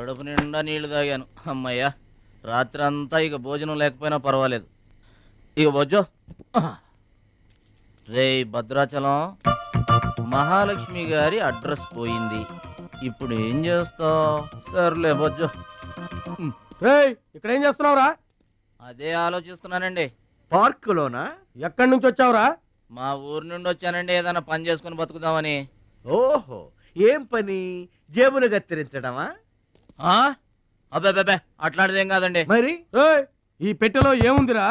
కడుపు నిండా నీళ్లు తాగాను. అమ్మయ్యా, రాత్రి అంతా ఇక భోజనం లేకపోయినా పర్వాలేదు. ఇక బొజ్జో. రే భద్రాచలం, మహాలక్ష్మి గారి అడ్రస్ పోయింది. ఇప్పుడు ఏం చేస్తావు? సర్లే బొజ్జో. ఇక్కడ ఏం చేస్తున్నావురా? అదే ఆలోచిస్తున్నానండి. పార్కులోనా? ఎక్కడి నుంచి వచ్చావురా? మా ఊరు నుండి వచ్చానండి, ఏదైనా పని చేసుకుని బతుకుదామని. ఓహో, ఏం పని? జేబులు కత్తిరించడమా? అబ్బాబే, అట్లాంటిదేం కాదండి. మరి ఈ పెట్టెలో ఏముందిరా?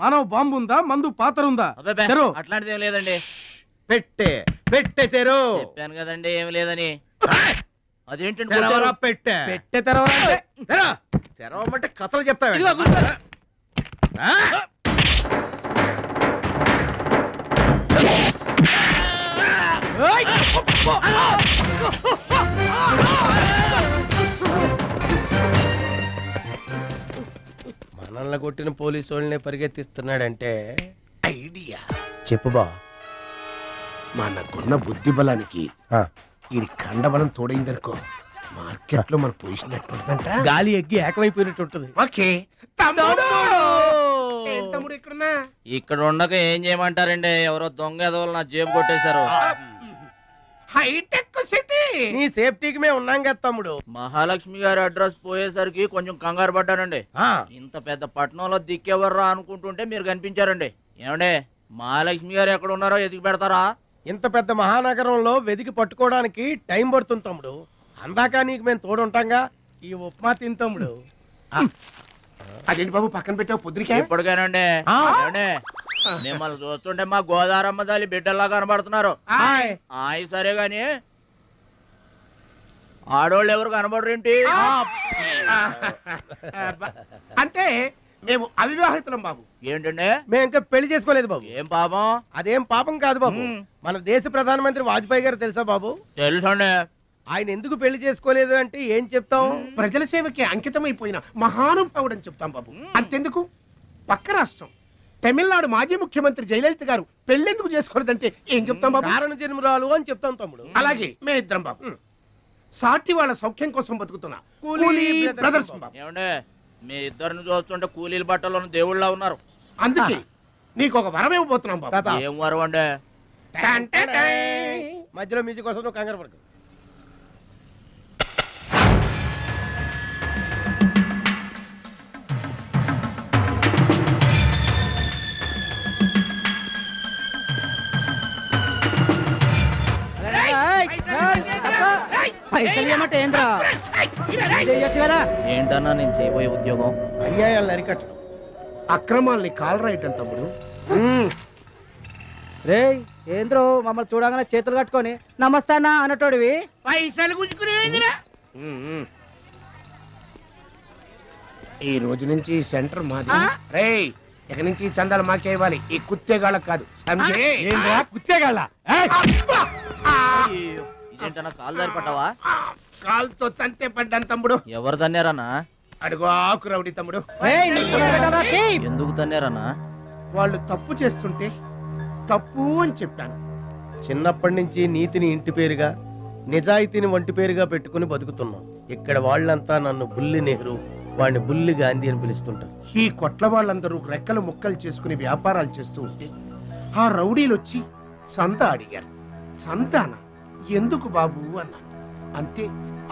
మానవ బాంబు ఉందా? మందు పాత్ర ఉందా? అబ్బాబే, అట్లాంటిదేం లేదండి. పెట్టె తెరు. చెప్పాను కదండి ఏమి లేదని. అదేంటండి పెట్టె తెరవమంటే కథలు చెప్తావు. మనల్ని కొట్టిన పోలీసు వాళ్ళని పరిగెత్తిస్తున్నాడంటే ఐడియా చెప్పు బా. మనకున్న బుద్ధి బలానికి ఈ కండబలం తోడైందనుకో, మార్కెట్ లో మన పొజిషన్ ఎట్టుంటదంట. గాలి ఎగ్గి ఏకమైపోయినట్టు ఉంటుంది. ఓకే తమ్ముడు ఇక్కడున్నా. ఇక్కడ ఉండక ఏం చేయమంటారండి? ఎవరో దొంగ ఎదవలు నా జేబు కొట్టేశారు. హైటెక్ సిటీ. నీ సేఫ్టీకి మేము ఉన్నాం కదా తమ్ముడు. మహాలక్ష్మి గారి అడ్రస్ పోయేసరికి కొంచెం కంగారు పడ్డానండి. ఇంత పెద్ద పట్టణంలో దిక్కెవర్రా అనుకుంటుంటే మీరు కనిపించారండి. ఏమండే, మహాలక్ష్మి గారు ఎక్కడ ఉన్నారో ఎదిగి పెడతారా? ఇంత పెద్ద మహానగరంలో వెతికి పట్టుకోవడానికి టైం పడుతుంది తమ్ముడు. అందాక నీకు మేము తోడుంటాంగా. ఈ ఉప్మా తిని తమ్ముడు. అదేంటి బాబు పక్కన పెట్టావు పొద్దురికే? ఇప్పటికేనండి. మిమ్మల్ని చూస్తుంటే మా గోదారమ్మ తల్లి బిడ్డల్లా కనబడుతున్నారు. ఆయ్ సరే గాని ఆడోళ్ళు ఎవరు కనబడరేంటి? అంటే మేము అవివాహితులం బాబు. ఏంటండి? మేము ఇంకా పెళ్లి చేసుకోలేదు బాబు. ఏం పాపం? అదేం పాపం కాదు బాబు. మన దేశ ప్రధానమంత్రి వాజ్పేయి గారు తెలుసా బాబు? తెలుసండి. ఆయన ఎందుకు పెళ్లి చేసుకోలేదు అంటే ఏం చెప్తాం? ప్రజల సేవకి అంకితమైపోయిన మహానుభావుడు అని చెప్తాం బాబు. అంతెందుకు, పక్క రాష్ట్రం తమిళనాడు మాజీ ముఖ్యమంత్రి జయలలిత గారు పెళ్ళెందుకు చేసుకోలేదంటే ఏం చెప్తాం బాబు? కారణ జన్మరాలు అని చెప్తాం తమ్ముడు. అలాగే మే ఇద్దరం బాబు సాటి వాళ్ళ సౌఖ్యం కోసం బతుకుతున్నా కూలీ బ్రదర్స్ బాబు. ఏమండి, మీ ఇద్దరిని చూస్తుంటే కూలీల బట్టలో దేవుళ్ళ ఉన్నారు. అందుకే నీకు ఒక వరం ఇవ్వబోతున్నాం బాబు. ఏం వరం అండి? మధ్యలో మ్యూజిక్ కోసం నువ్వు కంగారు పడకు. ఏంటన్నా నేను చేయబోయే ఉద్యోగం? అన్యాయాలను అరికట్టడం, అక్రమాల్ని కాలరాయటం తమ్ముడు. రే ఏంద్రో మమ్మల్ని చూడగానే చేతులు కట్టుకొని నమస్తానా అన్నటోడివి పైసలు గుంజుకునేదిరా. ఈ రోజు నుంచి సెంటర్ మాది. రే ఇక నుంచి చందాలు మాకే ఇవ్వాలి, ఈ కుత్తేగాళ్ళకి కాదు. కుత్తేగాళ్ళ? ఇదేంటన్నా కాలు దారి పడ్డావా? కాలుతో తంతే పడ్డాను తమ్ముడు. ఎవరు తన్నారన్నా? అడుగు ఆకు రౌడీ తమ్ముడు. ఎందుకు తన్నారన్నా? వాళ్ళు తప్పు చేస్తుంటే తప్పు అని చెప్పాను. చిన్నప్పటి నుంచి నీతిని ఇంటి పేరుగా, నిజాయితీని వంటి పేరుగా పెట్టుకుని బతుకుతున్నాం. ఇక్కడ వాళ్ళంతా నన్ను బుల్లి నెహ్రూ, వాడిని బుల్లి గాంధీ అని పిలుస్తుంటారు. ఈ కొట్ల వాళ్ళందరూ రెక్కలు ముక్కలు చేసుకుని వ్యాపారాలు చేస్తూ ఉంటే ఆ రౌడీలు వచ్చి సంత అడిగారు. సంతాన ఎందుకు బాబు అన్నాను. అంతే,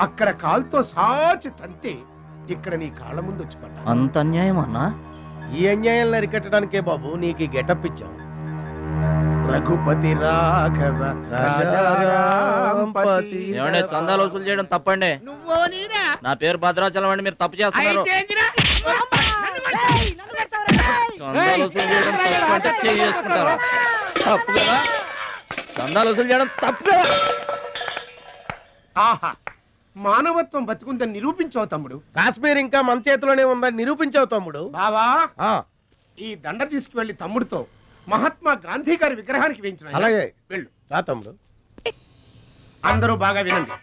అక్కడ కాలుతో సాచి తంతే ఇక్కడ నీ కాళ్ళ ముందు వచ్చి పడ్డా. అంత అన్యాయం అన్నా? ఈ అన్యాయాలను అరికట్టడానికే బాబు నీకు గెటప్ ఇచ్చాం. రఘుపతి రాఘవ రాజారాంపతి. ఏమంటే చందాలు వసూలు చేయడం తప్పండి. నా పేరు భద్రాచలం అండి, మీరు తప్పు చేస్తున్నారు. చందాలు వసూలు చేయడం తప్పు అంటే చేసుకుంటారా? తప్పు కదా, చందాలు వసూలు చేయడం తప్పు కదా. ఆహా, మానవత్వం బతుకుందని నిరూపించావు తమ్ముడు. కాశ్మీర్ ఇంకా మన చేతిలోనే ఉందని నిరూపించావు తమ్ముడు. బావా, ఈ దండ తీసుకువెళ్లి తమ్ముడితో మహాత్మా గాంధీ గారి విగ్రహానికి వేయించిన. అలాగే వెళ్ళు. రా తమ్ముడు. అందరూ బాగా వినండి,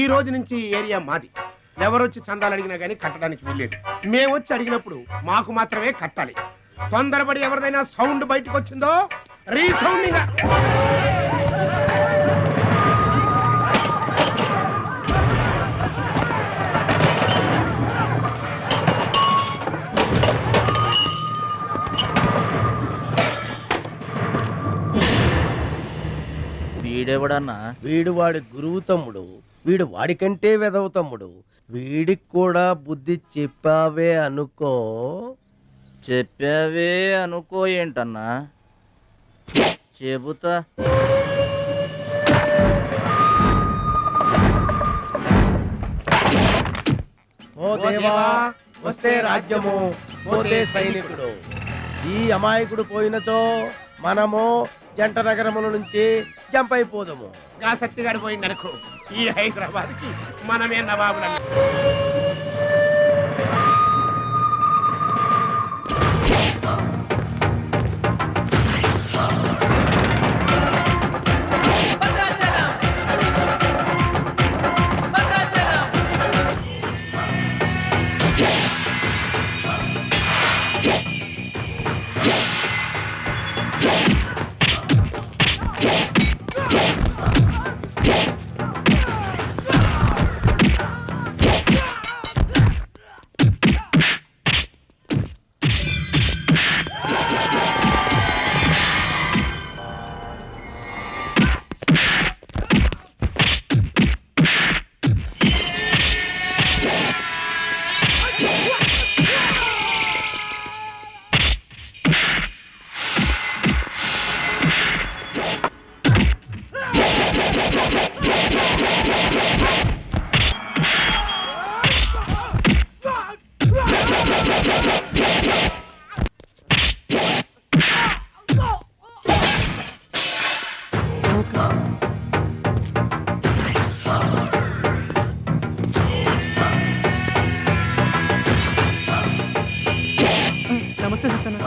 ఈ రోజు నుంచి ఈ ఏరియా మాది. ఎవరొచ్చి చందాలు అడిగినా గానీ కట్టడానికి వీల్లేదు. మేమొచ్చి అడిగినప్పుడు మాకు మాత్రమే కట్టాలి. తొందరపడి ఎవరిదైనా సౌండ్ బయటకు వచ్చిందో రీసౌండింగ్. వీడెవడన్నా? వీడు వాడి గురువు తమ్ముడు, వీడు వాడికంటే వెదవ తమ్ముడు. వీడికి కూడా బుద్ధి చెప్పావే అనుకో. చెప్పావే అనుకో ఏంటన్నా? చెబుతా. ఓ దేవా, వస్తే రాజ్యము, పోతే సైనికుడు. ఈ అమాయకుడు పోయినచో మనము జంట నగరముల నుంచి జంప్ అయిపోదాము. గా శక్తిగాడు పోయిందనుకో, ఈ హైదరాబాద్ కి మనమే నవాబులం. నమస్తే సత్తన్న.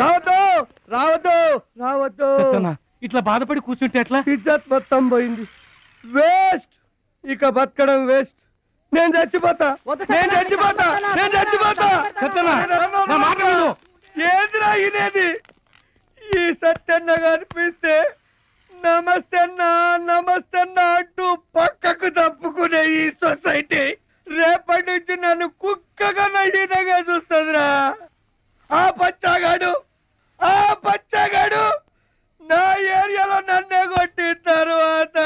రావద్దు, రావద్దు, రావద్దు. ఇట్లా బాధపడి కూర్చుంటే ఎట్లా? ఇజ్జత్ మొత్తం పోయింది. వేస్ట్, ఇక బతకడం వేస్ట్. నేను చచ్చిపోతా, నేను చచ్చిపోతా, నేను చచ్చిపోతా. ఏందిరా ఇనేది? ఈ సత్యన్న కనిపిస్తే నమస్తే అన్నా, నమస్తే అన్నా అంటూ పక్కకు తప్పుకునే ఈ సొసైటీ రేపటి నుంచి నన్ను కుక్కగా నయ్యనగా చూస్తుందిరా. ఆ పచ్చాగాడు నా ఏరియాలో నన్నే కొట్టిన తర్వాత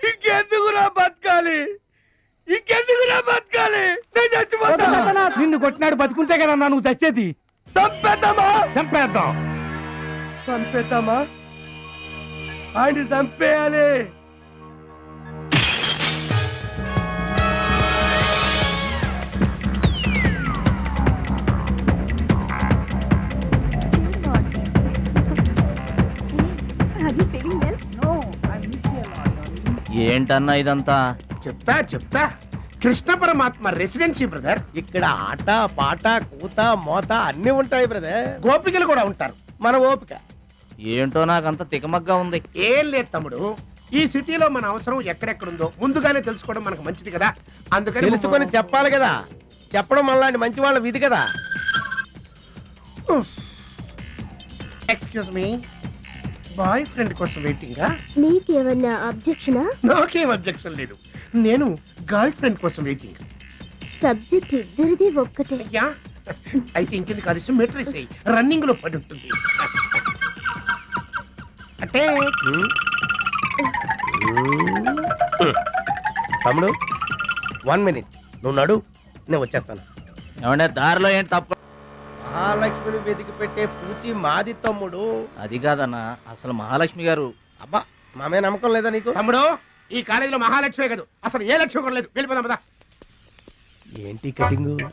ఇంకెందుకురా బతకాలి, ఇంకెందుకురా బతకాలి? నేను చచ్చిపోతా. నిన్ను కొట్టినాడు బతుకుంటే కదా నువ్వు చచ్చేది. చంపేద్దామా? చంపేద్దాం. చంపేద్దామా? ఆయన చంపేయాలి. ఏంటన్నా ఇదంతా? చెప్తా కృష్ణ పరమాత్మ రెసిడెన్సీ బ్రదర్. ఇక్కడ ఆట పాట కూత మోత అన్ని ఉంటాయి బ్రదర్. గోపికలు కూడా ఉంటారు. మన ఓపిక ఏంటో నాకంత తికమగ్గా ఉంది. ఏం లేదు తమ్ముడు, ఈ సిటీలో మన అవసరం ఎక్కడెక్కడుందో ముందుగానే తెలుసుకోవడం మనకు మంచిది కదా. అందుకని తెలుసుకొని చెప్పాలి కదా. చెప్పడం మనలాంటి మంచి వాళ్ళ విధి కదా. ఎక్స్క్యూజ్ మీ, బాయ్ ఫ్రెండ్ కోసం వెయిటింగా? నీకేమన్నా అబ్జెక్షనా? నాకేం అబ్జెక్షన్ లేదు. నేను గర్ల్ ఫ్రెండ్ కోసం వెయిటింగ్. సబ్జెక్ట్ ఇద్దరిది ఒక్కటే. అయ్యా, అయితే ఇంకెందుకు కలిసి మెట్రిస్ అయ్యి రన్నింగ్ లో పడి ఉంటుంది. అంటే తమ్ముడు 1 minute, నువ్వు నడు, నేను వచ్చేస్తాను. ఏమంటే దారిలో ఏంటి తప్ప? మహాలక్ష్మిని వెతికి పెట్టే పూచి మాది తమ్ముడు. అది కాదన్నా, అసలు మహాలక్ష్మి గారు. అబ్బా, మామే నమ్మకం లేదా నీకు? తమ్ముడు, ఈ కాలేజీలో మహాలక్ష్మే కాదు, అసలు ఏ లక్ష్యం కూడా లేదు. వెళ్ళిపోదాం పద. ఏంటి కటింగ్?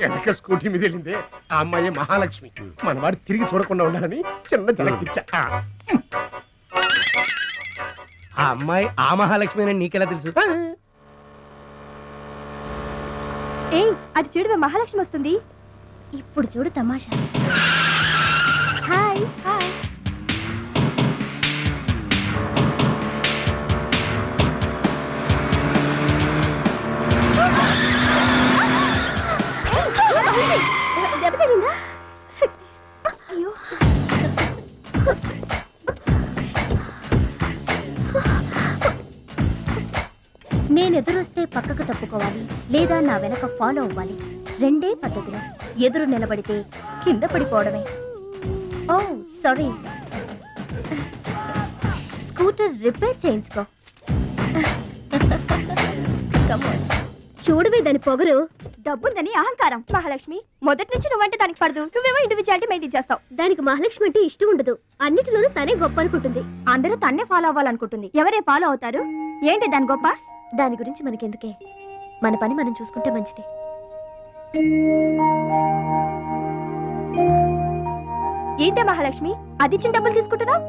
వెనక స్కూటీ మీద వెళ్ళిందే ఆ అమ్మాయి మహాలక్ష్మి. మనవాడు తిరిగి చూడకుండా ఉండాలని చిన్న జలకిచ్చా. ఆ అమ్మాయి ఆ మహాలక్ష్మి అని నీకెలా తెలుసు? ఏయ్, అటు చూడు, మహాలక్ష్మి వస్తుంది. ఇప్పుడు చూడు తమాషా. Hi hi. దెబ్బ తగిలిందా? అయ్యో, నేను ఎదురొస్తే పక్కకు తప్పుకోవాలి, లేదా నా వెనక ఫాలో అవ్వాలి. రెండే పద్ధతులు. ఎదురు నిలబడితే కింద పడిపోవడమే. ఓ సారీ, స్కూటర్ రిపేర్ చేయించుకో. చూడవే దాని పొగరు. డబ్బుందని అహంకారం. మహాలక్ష్మి, మొదటి నుంచి నువ్వంటే దానికి పడదు. నువ్వేమో ఇండివిజువాలిటీ మెయింటైన్ చేస్తావు. దానికి మహాలక్ష్మి అంటే ఇష్టం ఉండదు. అన్నిటిలోనూ తనే గొప్ప అనుకుంటుంది. అందరూ తన్నే ఫాలో అవ్వాలనుకుంటుంది. ఎవరే ఫాలో అవుతారు? ఏంటి దాని గొప్ప? దాని గురించి మనకెందుకే, మన పని మనం చూసుకుంటే మంచిది. ఏంటే మహాలక్ష్మి, అది ఇచ్చిన డబ్బులు తీసుకుంటున్నావు?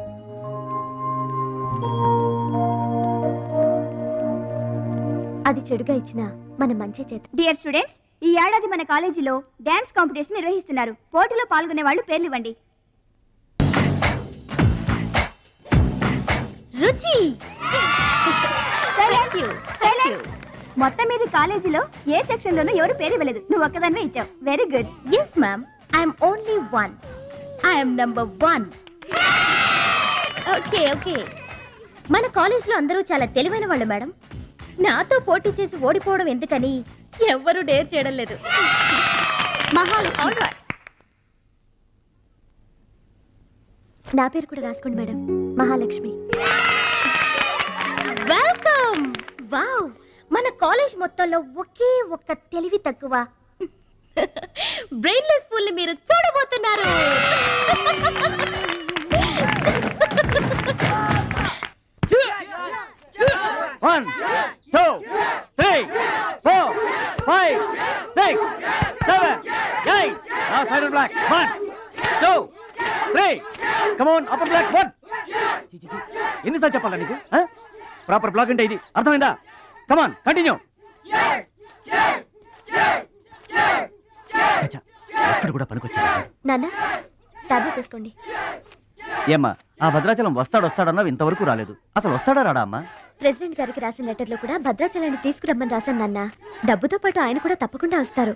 అది చెడుగా ఇచ్చిన మన మంచి చేత. డియర్ స్టూడెంట్స్, ఈ ఏడాది మన కాలేజీలో డాన్స్ కాంపిటీషన్ నిర్వహిస్తున్నారు. పోటీలో పాల్గొనే వాళ్ళు పేర్లు ఇవ్వండి. రుచి. మొత్తం మీద కాలేజీలో ఏ సెక్షన్ లోనూ ఎవరు పేరు ఇవ్వలేదు. నువ్వు ఒక్కదాన్నే ఇచ్చావు. Very good. Yes ma'am, I'm only 1. I'm number 1. Okay okay. మన కాలేజీలో అందరూ చాలా తెలివైన వాళ్ళు మేడం. నాతో పోటీ చేసి ఓడిపోవడం ఎందుకని ఎవ్వరూ డేర్ చేయడం లేదు. మహాలక్ష్మి. నా పేరు కూడా రాసుకోండి మేడం, మహాలక్ష్మి. వెల్కమ్. వావ్, మన కాలేజ్ మొత్తంలో ఒకే ఒక్క తెలివి తక్కువ బ్రెయిన్లెస్ ఫుల్ ని మీరు చూడబోతున్నారు. One, two, three, 4, 5, 6, 7, 8. Now side black. 1, 2, 3. Come on, upper black. 1. ఎన్నిసార్లు చెప్పాలా నీకు? ప్రాపర్ బ్లాక్ అంటే ఇది, అర్థమైందా? Come on, continue. చచ్చా, ఎక్కడ కూడా పనికొచ్చా? నాన్న, టాబ్లెట్ తీసుకోండి. ఏమ్మా, ఆ భద్రాచలం వస్తాడన్నావు, ఇంతవరకు రాలేదు. అసలు వస్తాడా రాడా అమ్మా? ప్రెసిడెంట్ గారికి రాసిన లెటర్లో కూడా భద్రాచలాన్ని తీసుకురమ్మని రాశాను నాన్న. డబ్బుతో పాటు ఆయన కూడా తప్పకుండా వస్తారు.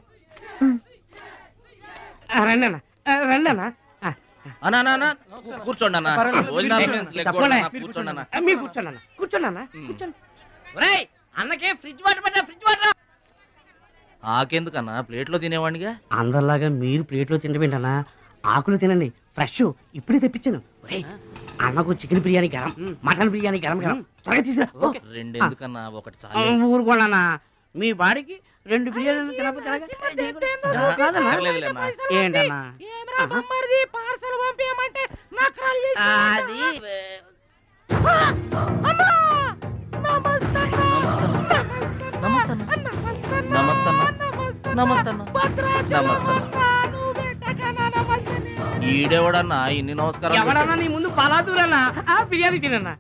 కూర్చోండి అన్న. అన్నకే ఫ్రిడ్జ్ వాటర్ పడ్డా, ఫ్రిడ్జ్ వాటర్. ఆకెందుకన్నా, ప్లేట్లో తినేవాడిగా. అందరిలాగా మీరు ప్లేట్లో తినబెట్టనా? ఆకులు తినండి, ఫ్రెష్ ఇప్పుడే తెప్పించాను. అన్నకు చికెన్ బిర్యానీ గరం, మటన్ బిర్యానీ గరం గరం. త్వరగా తీసుకురా. 2 ఎందుకన్నా, ఒకటి చాలు. ఊరుకోండి, మీ బాడీకి 2 బిర్యానీలు తినకపోతే ఏంటన్నా? ఈడెవడన్నా ఇన్ని నమస్కారం? ఎవడన్నా నీ ముందు పలాదూరన్నా బిర్యానీ తినన్నా.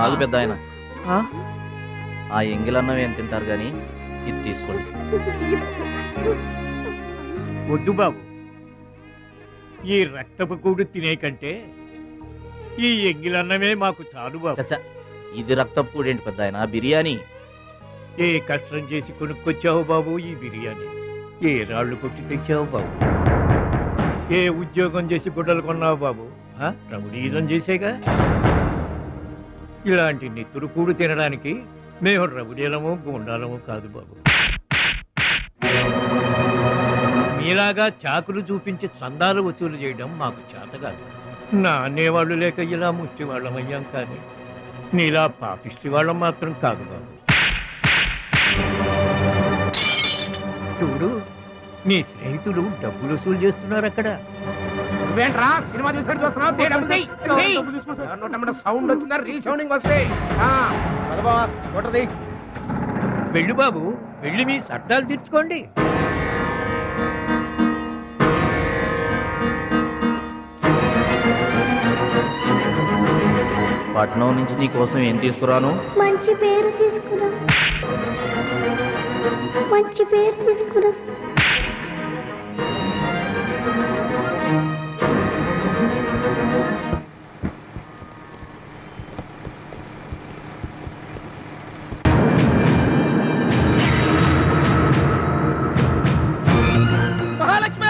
ఆగు పెద్ద ఆయన, ఆ ఎంగిలన్నం ఏం తింటారు గాని ఇది తీసుకోండి. వద్దు బాబు, ఈ రక్తపు కూడు తినే కంటే ఈ ఎంగిలన్నమే మాకు చాలు బాబు. చచ్చా, ఇది రక్తపు కూడేంటి పెద్ద ఆయన? బిర్యానీ. ఏ కష్టం చేసి కొనుక్కొచ్చావు బాబు ఈ బిర్యానీ? ఏ రాళ్ళు కొట్టి తెచ్చావు బాబు? ఏ ఉద్యోగం చేసి గుడ్డలు కొన్నావు బాబు? రౌడీజం చేసేగా. ఇలాంటి నెత్తురు కూడు తినడానికి మేము రౌడీలము, గూండాలము కాదు బాబు. మీలాగా చాకులు చూపించి చందాలు వసూలు చేయడం మాకు చేత కాదు. నా అనేవాళ్ళు లేక ఇలా ముష్టి వాళ్ళం అయ్యాం, కానీ నీలా పాపిష్టి వాళ్ళం మాత్రం కాదు బాబు. చూడు, నీ స్నేహితులు డబ్బులు వసూలు చేస్తున్నారు అక్కడ. నువ్వేంట్రా సినిమా చూసినట్టు చూస్తున్నావు? సౌండ్ వచ్చిందా? రీసౌండింగ్ వస్తే పదబావా కొట్టది. వెళ్ళు బాబు, వెళ్ళి మీ సర్దాలు తీర్చుకోండి. పట్నం నుంచి నీ కోసం ఏం తీసుకురాను? మంచి పేరు తీసుకురా, మంచి పేరు తీసుకురా. మహాలక్ష్మి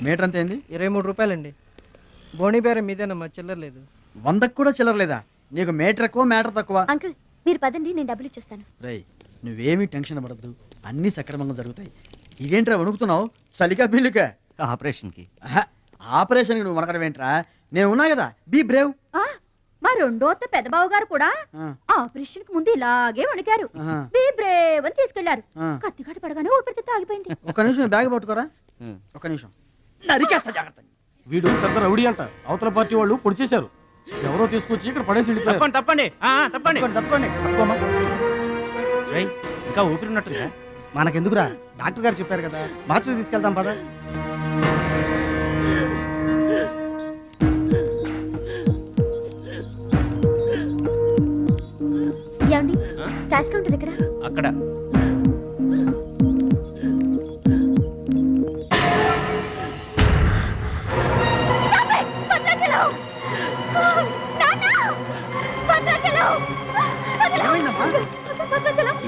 మీటర్ అంత ఏంది? 23 రూపాయలండి. బోణి బేరం మీదేనమ్మా, చిల్లర లేదు. 100కు కూడా చిల్లర లేదా? నీకు మీటర్ ఎక్కువ మ్యాటర్ తక్కువ. అంకుల్ మీరు పదండి, నేను డబ్బులు ఇచ్చేస్తాను. రేయ్, నువ్వేమీ టెన్షన్ పడద్దు, అన్నీ సక్రమంగా జరుగుతాయి. ఇదేంట్రా వణుకుతున్నావు? చలికా బిల్లుకా? ఆపరేషన్కి. ఆపరేషన్కి నువ్వు వనకడం ఏంట్రా? నేను ఉన్నా కదా, బీ బ్రేవ్. మా రెండో పెద్దబావ గారు కూడా ఆపరేషన్ కి ముందు ఇలాగే వణికారు. బీ బ్రేవ్ అని తీసుకెళ్లారు. కత్తిగాట పడగానే ఊపిరితిత్తు ఆగిపోయింది. ఒక్క నిమిషం బ్యాగ్ పట్టుకోరా. ఒక్క నిమిషం, నరికేస్తా జాగ్రత్త. వీడు పెద్ద రౌడీ అంట. అవతల పార్టీ వాళ్ళు పొడి చేశారు. ఎవరో తీసుకొచ్చి ఇక్కడ పడేసి వెళ్ళిపోయారు. తప్పండి తప్పండి. ఇంకా ఊపిరిన్నట్టుందా? మనకెందుకురా, డాక్టర్ గారు చెప్పారు కదా, మార్చులు తీసుకెళ్తాం పద. ఏమండి, క్యాష్ కౌంటర్ ఎక్కడ? అక్కడ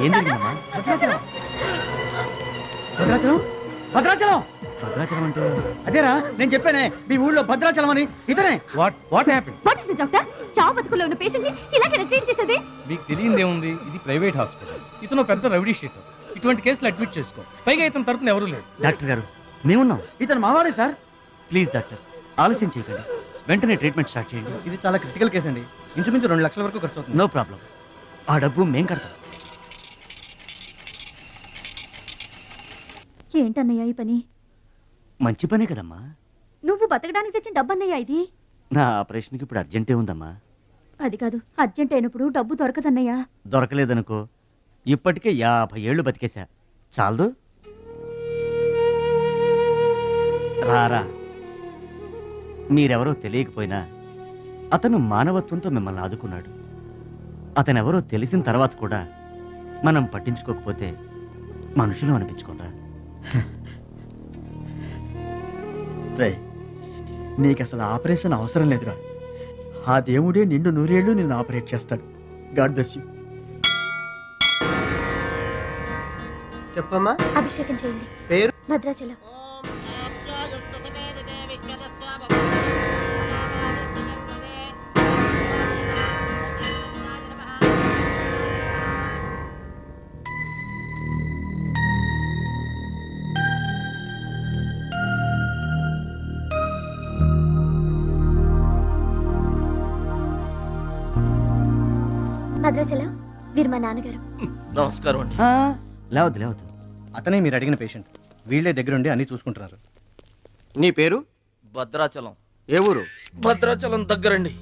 ఏం జరిగిందమ్మా? భద్రాచలం భద్రాచలం భద్రాచలం అంటే అదేరా నేను చెప్పానే, మీ ఊళ్ళో భద్రాచలం అని. ఇతనే. What happen? What is doctor? చావు బతుకుల్లో ఉన్న పేషెంట్ ని ఇలాగే ట్రీట్ చేసేది? మీకు తెలియదేముంది, ఇది ప్రైవేట్ హాస్పిటల్. ఇతను పెద్ద రౌడీ షీటర్. ఇటువంటి కేసులు అడ్మిట్ చేసుకో. పైగా ఇతను తరపున ఎవరు లేరు. డాక్టర్ గారు మేమున్నాం. ఇతను మావాడే సార్. ప్లీజ్ డాక్టర్, ఆలస్యం చేయకండి, వెంటనే ట్రీట్మెంట్ స్టార్ట్ చేయండి. ఇది చాలా క్రిటికల్ కేసు అండి. ఇంచుమించు 2 లక్షల వరకు ఖర్చు అవుతుంది. నో ప్రాబ్లం, ఆ డబ్బు మేం కడతాం. ఏంటన్నయ్య ఈ పని? మంచి పనే కదమ్మా. నువ్వు బతకడానికి తెచ్చిన డబ్బన్నయ్య ఇది. నా ఆపరేషన్కి ఇప్పుడు అర్జెంటే ఉందమ్మా. అది కాదు, అర్జెంట్ అయినప్పుడు డబ్బు దొరకదన్నయ్యా. దొరకలేదనుకో, ఇప్పటికే 50 ఏళ్ళు బతికేశా, చాలదు. రారా, మీరెవరో తెలియకపోయినా అతను మానవత్వంతో మిమ్మల్ని ఆదుకున్నాడు. అతనెవరో తెలిసిన తర్వాత కూడా మనం పట్టించుకోకపోతే మనుషులు అనిపించుకుందా? రే, నీకు అసలు ఆపరేషన్ అవసరం లేదురా. ఆ దేవుడే నిండు నూరేళ్లు నిన్ను ఆపరేట్ చేస్తాడు. God bless you. చెప్పమ్మా. అభిషేకం చేయండి. పేరు? భద్రాచలం. భద్రాచలం, వీరు మా నాన్నగారు. నమస్కారం అండి. లేవద్దు. అతనే మీరు అడిగిన పేషెంట్. వీళ్ళే దగ్గరుండి అన్ని చూసుకుంటున్నారు. నీ పేరు? భద్రాచలం. ఏ ఊరు? భద్రాచలం దగ్గరండి.